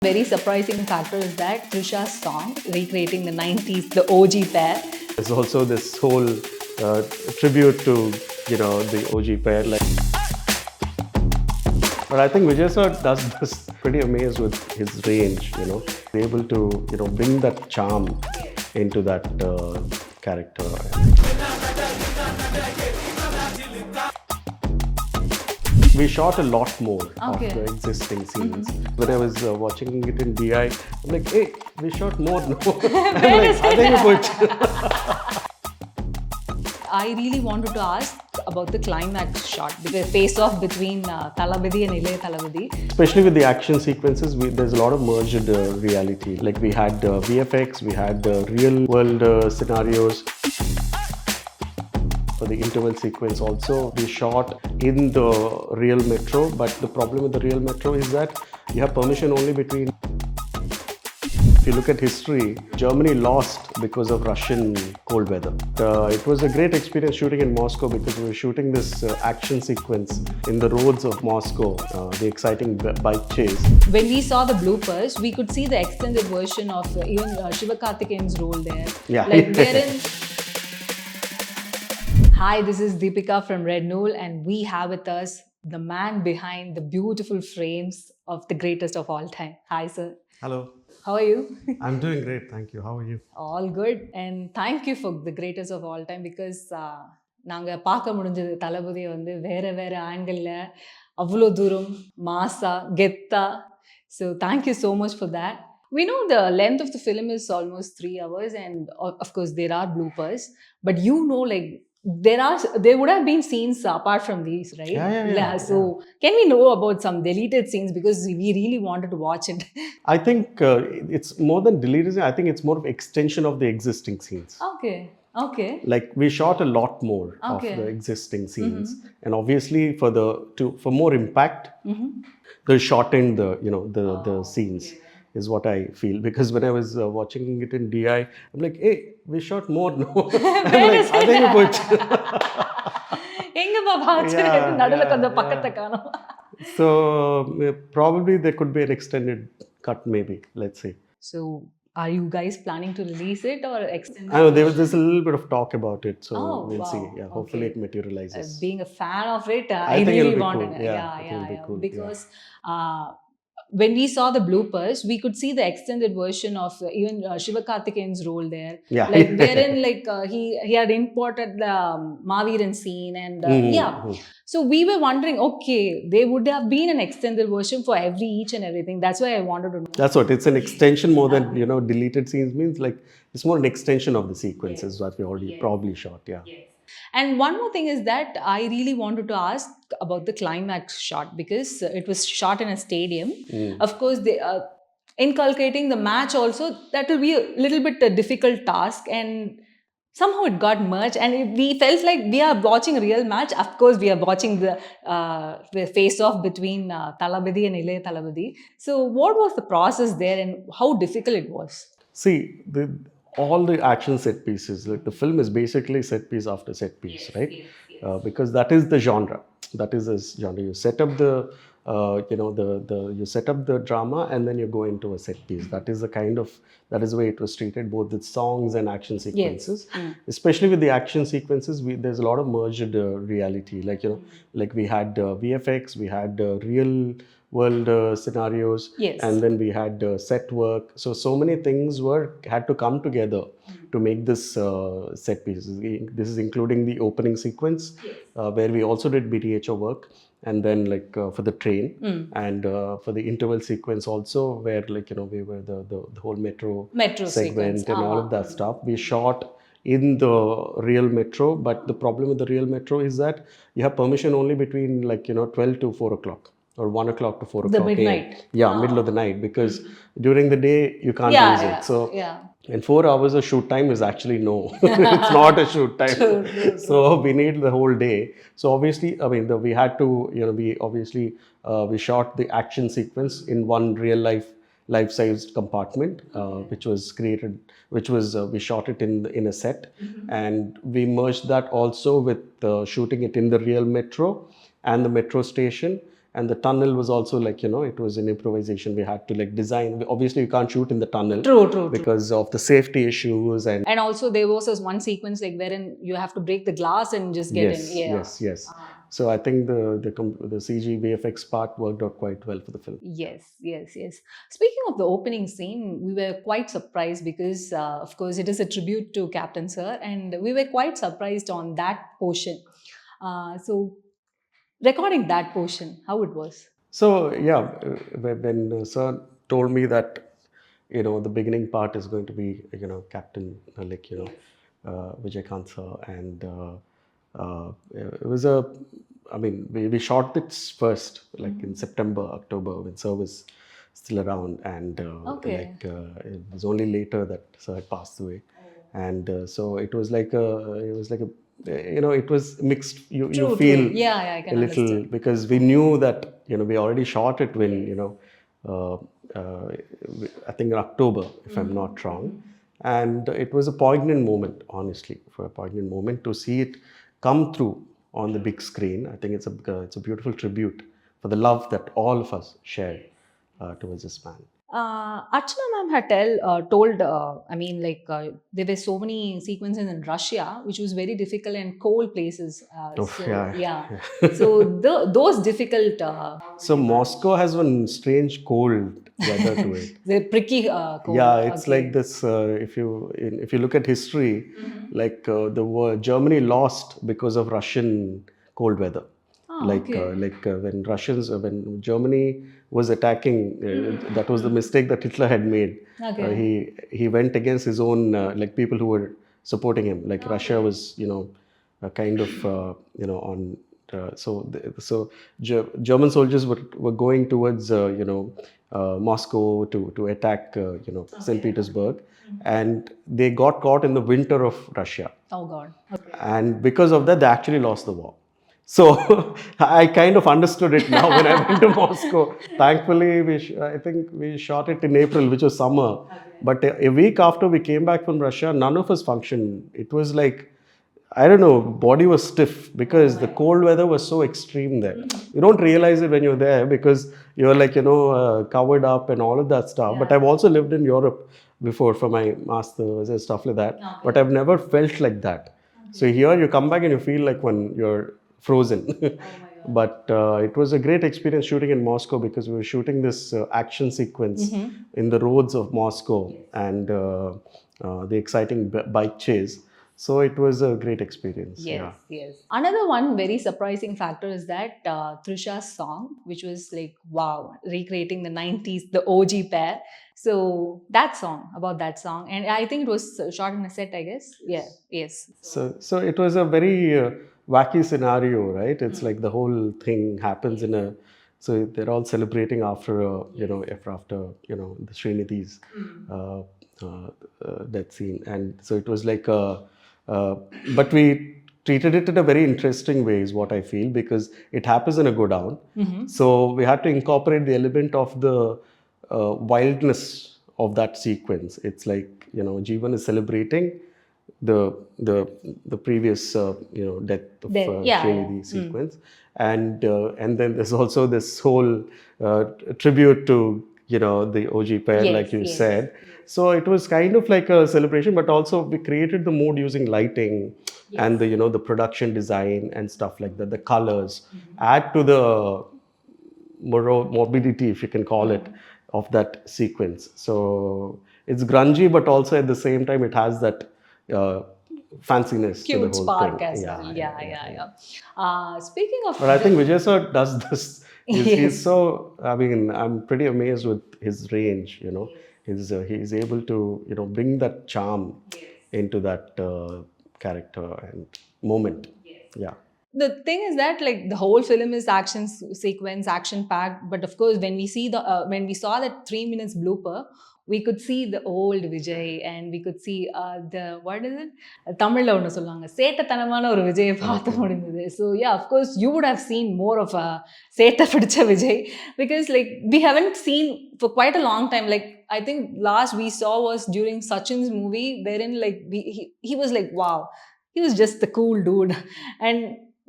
Very surprising factor is that Trisha's song recreating the 90s, the OG pair. There's also this whole tribute to the OG pair. But I think Vijay sir does this pretty amazed with his range. Able to bring that charm into that character. We shot a lot more of the existing scenes. When I was watching it in DI, I'm like, hey, we shot more. No. I'm like, I think we put. I really wanted to ask about the climax shot, the face-off between Thalapathy and Ilaya Thalapathy. Especially with the action sequences, there's a lot of merged reality. Like we had VFX, we had real-world scenarios. For the interval sequence also, we shot in the real metro, but the problem with the real metro is that you have permission only between. If you look at history, Germany lost because of Russian cold weather. It was a great experience shooting in Moscow because we were shooting this action sequence in the roads of Moscow, the exciting bike chase. When we saw the bloopers, we could see the extended version of even Sivakarthikeyan's role there. Yeah. Like wherein. Hi, this is Deepika from Rednool, and we have with us the man behind the beautiful frames of the greatest of all time. Hi, sir. Hello. How are you? I'm doing great, thank you. How are you? All good. And thank you for the greatest of all time because நாங்க பார்க்க முடிஞ்சது தளபதி வந்து வேற வேற angle அவ்வளோ தூரம் மாசா கெத்தா. So thank you so much for that. We know the length of the film is almost 3 hours, and of course there are bloopers, but like there would have been scenes apart from these, right? Yeah. So can we know about some deleted scenes, because we really wanted to watch it? I think it's more than deleted. I think it's more of extension of the existing scenes. Okay. Like we shot a lot more of the existing scenes, and obviously for more impact, they shortened the scenes. Is what I feel, because when I was watching it in DI, I'm like, hey, we shot more. No, I'm like, I think we put. So probably there could be an extended cut, maybe. Let's see. So are you guys planning to release it or extend it? I know there's a little bit of talk about it, so we'll see. Yeah, hopefully it materializes. Being a fan of it, I think really it'll be wanted cool. it. Yeah, Because when we saw the bloopers, we could see the extended version of even Sivakarthikeyan's role there. Yeah. Like wherein he had imported the Maviran scene and So we were wondering, okay, there would have been an extended version for each and everything. That's why I wanted to know. That's what, it's an extension more than deleted scenes means. Like it's more an extension of the sequences that we already probably shot. Yeah. Yes. And one more thing is that I really wanted to ask about the climax shot, because it was shot in a stadium. Of course, they inculcating the match also, that will be a little bit a difficult task, and somehow it got merged, and we felt like we are watching a real match. Of course, we are watching the face-off between Thalapathy and Ilaya Thalapathy. So what was the process there, and how difficult it was? See, all the action set pieces, like the film is basically set piece after set piece, right? Yes. Because that is the genre. That is this genre. You set up you set up the drama, and then you go into a set piece. That is the way it was treated, both with songs and action sequences. Yes. Especially with the action sequences, there's a lot of merged reality. Like we had VFX, we had real world scenarios, and then we had set work. So many things had to come together to make this set piece. This is including the opening sequence, where we also did BTHO work, and then for the train, and for the interval sequence also, where we were the whole metro segment sequence. And all of that stuff. We shot in the real metro, but the problem with the real metro is that you have permission only between 12 to 4 o'clock. Or 1 o'clock to 4 o'clock. The midnight. Yeah, middle of the night, because during the day you can't use it. So, and 4 hours of shoot time is actually no. It's not a shoot time. True. So we need the whole day. So obviously, we had to, we shot the action sequence in one real life-sized compartment, which was we shot it in a set, and we merged that also with shooting it in the real metro and the metro station. and the tunnel was also like, it was an improvisation. We had to like design. Obviously, you can't shoot in the tunnel True. because of the safety issues. And And also there was this one sequence like wherein you have to break the glass and just get in. yes, Yeah. yes. So I think the CG VFX part worked out quite well for the film. Yes. Speaking of the opening scene, we were quite surprised because, of course, it is a tribute to Captain Sir, and we were quite surprised on that portion. So, recording that portion, how it was. So yeah, when Sir told me that, the beginning part is going to be, Captain, Vijayakanth sir, and it was I mean, we shot this first like in September, October, when Sir was still around, and Okay. it was only later that Sir had passed away, and so it was mixed. You feel Yeah, I a can little, understand. because we knew that we already shot it when uh, I think in October, if I'm not wrong, and it was a poignant moment, honestly, for a poignant moment to see it come through on the big screen. I think it's a beautiful tribute for the love that all of us shared towards this man. Archana ma'am had told, I mean, like, there were so many sequences in Russia, which was very difficult and cold places. Oh, So, yeah. yeah. So, those difficult, So Moscow has one strange cold weather to it. the pricky cold. Yeah, it's like Okay. this. If you look at history, like Germany lost because of Russian cold weather. Ah, okay. When Germany was attacking, that was the mistake that Hitler had made. Okay. He went against his own like people who were supporting him. Like Russia was, kind of on. German soldiers were going towards Moscow to attack St. Petersburg, and they got caught in the winter of Russia, Oh, God. Okay. and because of that they actually lost the war. So I kind of understood it now when I went to Moscow. Thankfully, I think we shot it in April, which was summer. But a week after we came back from Russia, none of us functioned. It was like, I don't know, body was stiff because the cold weather was so extreme there. You don't realize it when you're there because you're like, covered up and all of that stuff. But I've also lived in Europe before for my masters and stuff like that. But I've never felt like that. So here you come back and you feel like when you're frozen. But it was a great experience shooting in Moscow because we were shooting this action sequence in the roads of Moscow, and the exciting bike chase. So it was a great experience. Yeah. Yes. Another one very surprising factor is that Trisha's song, which was like, wow, recreating the 90s, the OG pair. So about that song. And I think it was shot in a set, I guess. Yeah, yes. So it was a very wacky scenario, right? It's like the whole thing happens in a. So they're all celebrating after the Srinidhi's uh, death scene, and so it was like uh, but we treated it in a very interesting way, is what I feel, because it happens in a go down. So we had to incorporate the element of the wildness of that sequence. It's like, Jeevan is celebrating the the the previous death of Srinidhi sequence, and then there's also this whole tribute to the OG pair, like you said. So it was kind of like a celebration, but also we created the mood using lighting and the production design and stuff like that. The colors add to the morbidity, if you can call it, of that sequence. So it's grungy, but also at the same time it has that uh, fanciness to the Cute whole spark thing. as well. Yeah. Speaking of But I think Vijay sir does this. He's yes. so. I mean, I'm pretty amazed with his range. He's able to bring that charm into that character and moment. Yeah. The thing is that like the whole film is sequence, action packed, but of course when we saw that 3 minutes blooper, we could see the old Vijay, and we could see the what is it, தமிழ்ல ஒன்று சொல்லுவாங்க சேட்டத்தனமான ஒரு விஜயை பார்த்த முடிந்தது. So yeah, of course you would have seen more of a சேட்டை பிடிச்ச Vijay, because like we haven't seen for quite a long time. Like I think last we saw was during Sachin's movie, wherein like he was like, wow, he was just the cool dude. And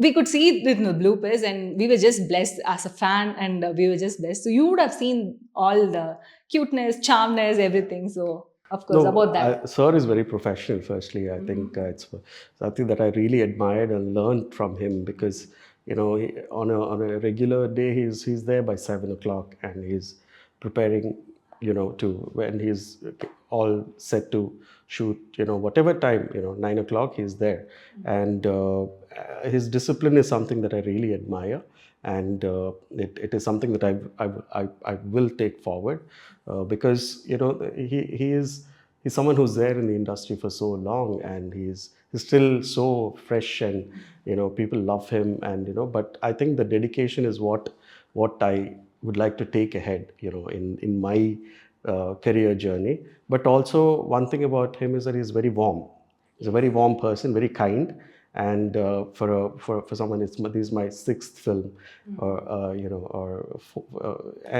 we could see it in the bloopers, and we were just blessed as a fan, and we were just blessed. So you would have seen all the cuteness, charmness, everything. So of course, No, about that. Sir is very professional. Firstly, I think it's something that I really admired and learned from him because on a regular day he's there by 7 o'clock and he's preparing to when he's all set to shoot whatever time 9 o'clock he's there, and his discipline is something that I really admire, and it is something that I will take forward because he's someone who's there in the industry for so long, and he's still so fresh, and people love him, and but I think the dedication is what I would like to take ahead in my career journey. But also one thing about him is that he's very warm. He's a very warm person, very kind, and for someone, this is my sixth film, or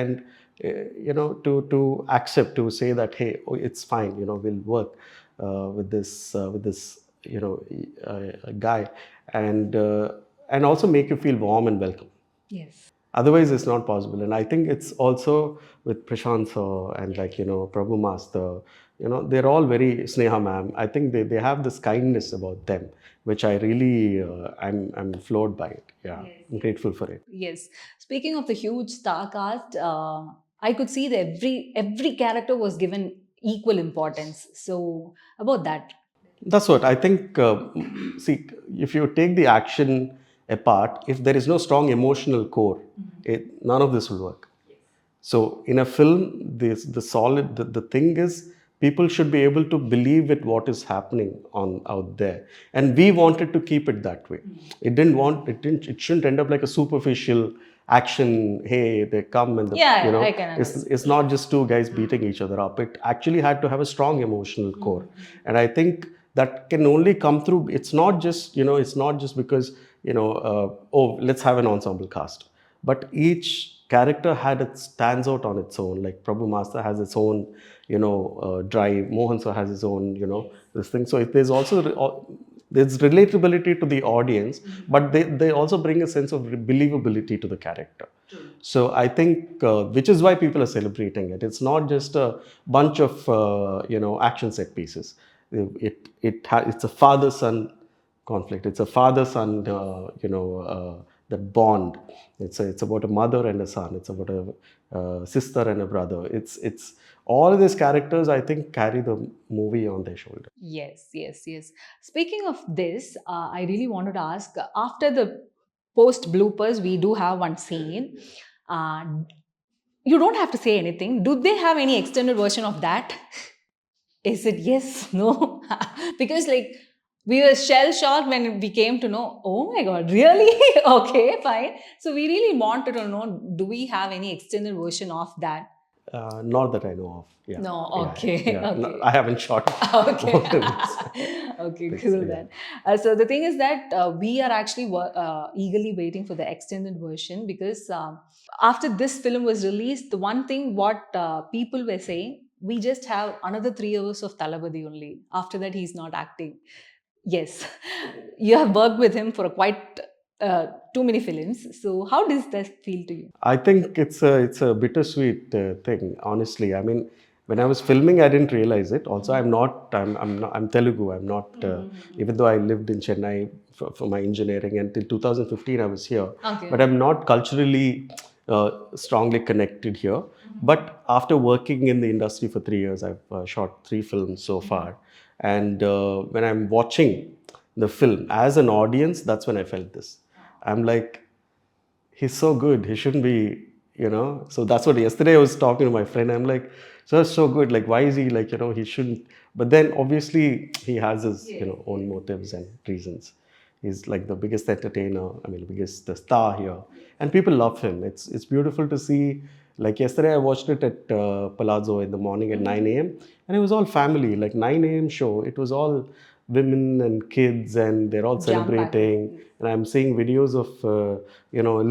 and to accept, to say that, hey, oh, it's fine, we'll work with this guy, and also make you feel warm and welcome. Yes. Otherwise, it's not possible. And I think it's also with Prashant sir and Prabhu Master, they're all very Sneha ma'am. I think they have this kindness about them, which I really, I'm floored by it. Yeah, Yes. I'm grateful for it. Yes. Speaking of the huge star cast, I could see that every character was given equal importance. So about that. That's what I think. See, if you take the action apart, if there is no strong emotional core, none of this will work. So in a film, the thing is, people should be able to believe it what is happening on out there, and we wanted to keep it that way. It shouldn't end up like a superficial action. Hey, they come and Yeah, I can it's not just two guys beating each other up. It actually had to have a strong emotional core, and I think that can only come through. It's not just because oh, let's have an ensemble cast, but each character stands out on its own. Like Prabhu Master has its own drive. Mohan sir has his own this thing. So there's also there's relatability to the audience, but they also bring a sense of believability to the character. So I think which is why people are celebrating it. It's not just a bunch of action set pieces. It's a father son conflict. It's a father son that bond. It's about a mother and a son. It's about a sister and a brother. It's all of these characters, I think, carry the movie on their shoulder. Yes, yes, yes. Speaking of this, I really wanted to ask, after the post bloopers, we do have one scene. Uh, you don't have to say anything. Do they have any extended version of that? Is it yes, no? Because like we were shell shocked when we came to know, oh my god, really? Okay, fine. So we really wanted to know, do we have any extended version of that? Not that I know of. Yeah. No, Yeah, okay, yeah. No, okay. I haven't shot. Okay. more than this. Okay, Thanks, cool yeah. then. So the thing is that we are actually eagerly waiting for the extended version because after this film was released, the one thing what people were saying, we just have another 3 hours of Thalapathy only. After that, he's not acting. Yes, you have worked with him for quite too many films. So how does that feel to you? I think it's a bittersweet thing. Honestly, I mean, when I was filming, I didn't realize it. Also, I'm Telugu. I'm not. Even though I lived in Chennai for my engineering, and till 2015 I was here. Okay. But I'm not culturally strongly connected here. But after working in the industry for 3 years, I've shot 3 films so far. And when I'm watching the film as an audience, that's when I felt this. I'm like, he's so good. He shouldn't be, So that's what yesterday I was talking to my friend. I'm like, so that's so good. Like, why is he like, he shouldn't. But then obviously he has his, own motives and reasons. He's like the biggest entertainer. I mean, the biggest the star here, and people love him. It's beautiful to see. Like yesterday, I watched it at Palazzo in the morning at 9 a.m. and it was all family. Like 9 a.m. show. It was all women and kids, and they're all Jam-packed. celebrating. And I'm seeing videos of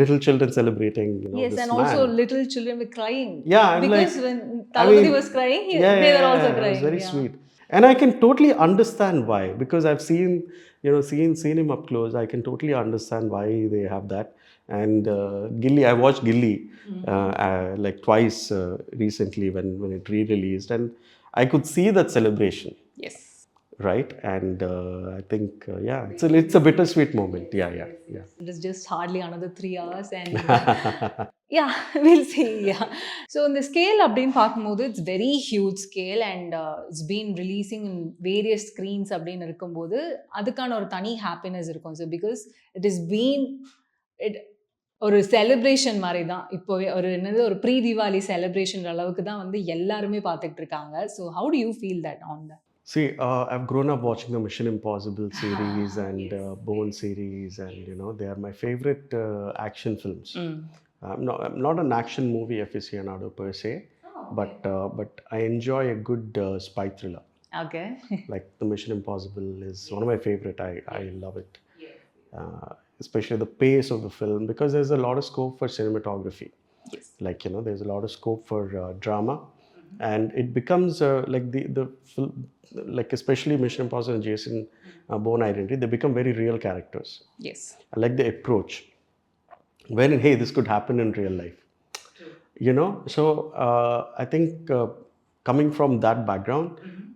little children celebrating. Yes, this and also man. little children were crying. Yeah, I'm because like, when I Thalapathy mean, was crying, yeah, they were yeah, also yeah, it was crying. very Yeah. sweet. And I can totally understand why, because I've seen, seen him up close. I can totally understand why they have that. And Gilly, I watched Gilly like twice recently when it re-released, and I could see that celebration, Yes. right? And I think yeah, it's a bittersweet moment. Yeah, yeah, yeah. It is just hardly another 3 hours, and yeah, we'll see. Yeah. So in the scale அப்படின்னு பார்க்கும்போது it's very huge scale, and it's been releasing in various screens அப்படின்னு இருக்கும்போது அதுக்கான ஒரு தனி happiness இருக்கும். So because it has been it ஒரு celebration மாதிரி தான். இப்போவே ஒரு என்னது ஒரு ப்ரீ தீபாவளி செலிப்ரேஷன் அளவுக்கு தான் வந்து எல்லாருமே பார்த்துட்டு இருக்காங்க. So how do you feel that on that? See, I've grown up watching the Mission Impossible series and Yes. Bourne series, and they are my favorite action films. Mm. I'm not an action movie aficionado per se, but I enjoy a good spy thriller. Okay. Like the Mission Impossible is one of my favorite. I love it, especially the pace of the film, because there's a lot of scope for cinematography. Yes. Like there's a lot of scope for drama, and it becomes like the film, like especially Mission Impossible and Jason Bourne Identity, they become very real characters. Yes. I like the approach, wherein hey, this could happen in real life. So I think coming from that background,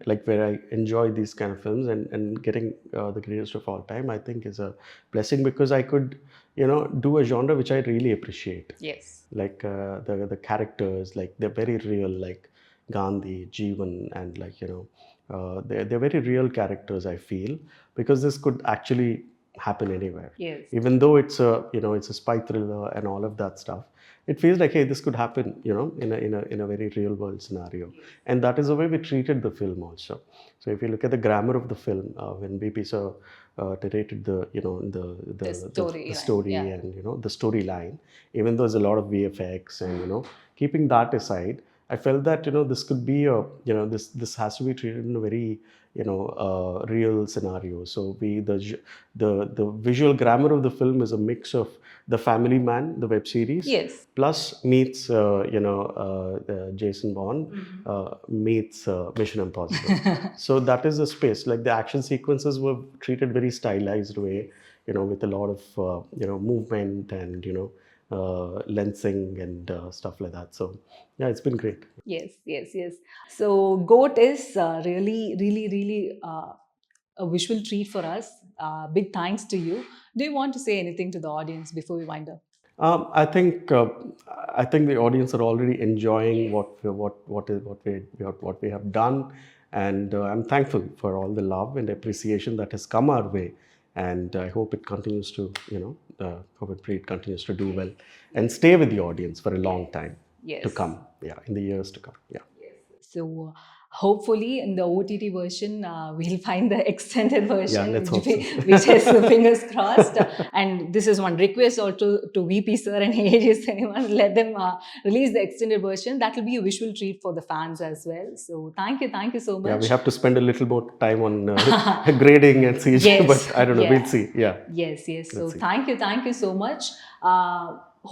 like where I enjoy these kind of films, and getting the greatest of all time, I think is a blessing, because I could do a genre which I really appreciate. Yes. Like the characters, like they're very real, like Gandhi, Jeevan, and like they're very real characters, I feel, because this could actually happen anywhere. Yes. Even though it's a it's a spy thriller and all of that stuff, it feels like hey, this could happen in a very real world scenario. And that is the way we treated the film also. So if you look at the grammar of the film, when BP sir narrated the the story Yeah. and the storyline, even though there's a lot of VFX and keeping that aside, I felt that this could be a this has to be treated in a very real scenario. So the visual grammar of the film is a mix of The Family Man, the web series, Yes. plus meets Jason Bourne, meets Mission Impossible. So that is the space. Like the action sequences were treated very stylized way, with a lot of movement and lensing and stuff like that. So yeah, it's been great. Yes, yes, yes. So GOAT is really, really, really a visual treat for us. Big thanks to you. Do you want to say anything to the audience before we wind up? I think the audience are already enjoying what we have done, and I'm thankful for all the love and appreciation that has come our way, and I hope it continues to it continues to do well and stay with the audience for a long time to come. Yeah, in the years to come. Yeah. So hopefully in the OTT version, we'll find the extended version. Yeah, let's hope so. Which has fingers crossed. And this is one request also to VP sir and AJ Cinema. Let them release the extended version. That will be a visual treat for the fans as well. So thank you so much. Yeah, we have to spend a little more time on grading and CG, Yes, but I don't know. yeah. We'll see. Yeah. Yes. So Let's see. thank you so much.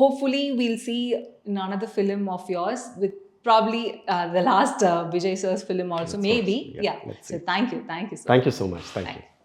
Hopefully we'll see another film of yours with probably the last Vijay sir's film also, Let's maybe. hope so. Yeah, let's So see. thank you so much. Thank you so much. Thank you.